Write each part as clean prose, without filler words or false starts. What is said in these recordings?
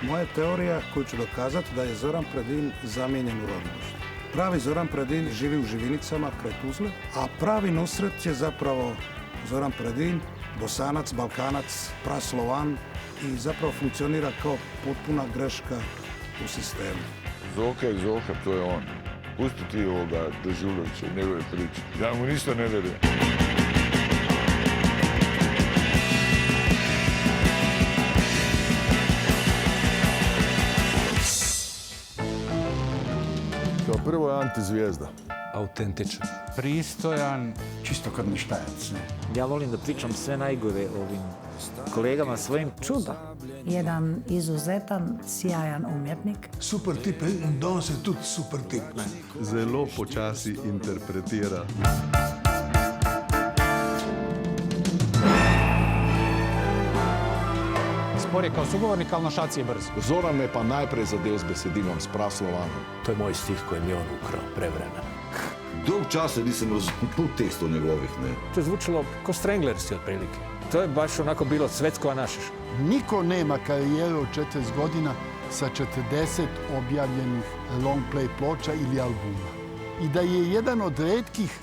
Moja teorija koju ću dokazati da je Zoran Predin zamijenjen u rodilištu. Pravi Zoran Predin živi u Živinicama kraj Tuzle, a pravi Nusret je zapravo Zoran Predin, Bosanac, Balkanac, Praslovan i zapravo funkcionira kao potpuna greška u sistemu. Zoka, to je on. Pusti ti ovoga Dežulovića i njegove priče. Ja mu ništa ne vjerujem. Kao prvo je antizvijezda. Autentičan. Pristojan, čisto kad ništajac. Ja volim da pričam sve najgore ovim kolegama svojim. Čuda. Jedan izuzetan, sjajan umjetnik. Super tip, Don se tudi super tip. Zelo počasi interpretira. Spor je kao sugovornik, ali na šaci je brz. Zoran me pa najprej zadev s besedilom, s Praslovanom. To je moj stih koji mi je on ukrao, prevremena. Dolg časa nisem razumel tekstov njegovih, ne. To je zvučilo ko Stranglersi otprilike. To je baš onako bilo Cvetskova Našiš. Niko nema karijeru od 40 godina sa 40 objavljenih long play ploča ili albuma. I da je jedan od retkih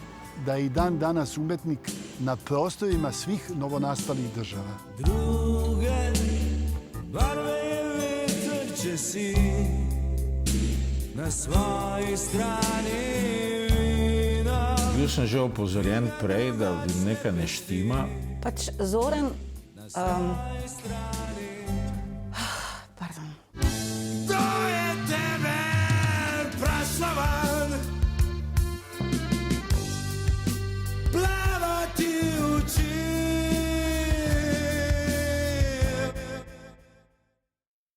da je i dan danas umetnik na prostorima svih novonastalih država. Druge barve vetar će si na svoji strani vina. Bil sem že opozorjen prej, da nekaj ne štima. Pač Zoran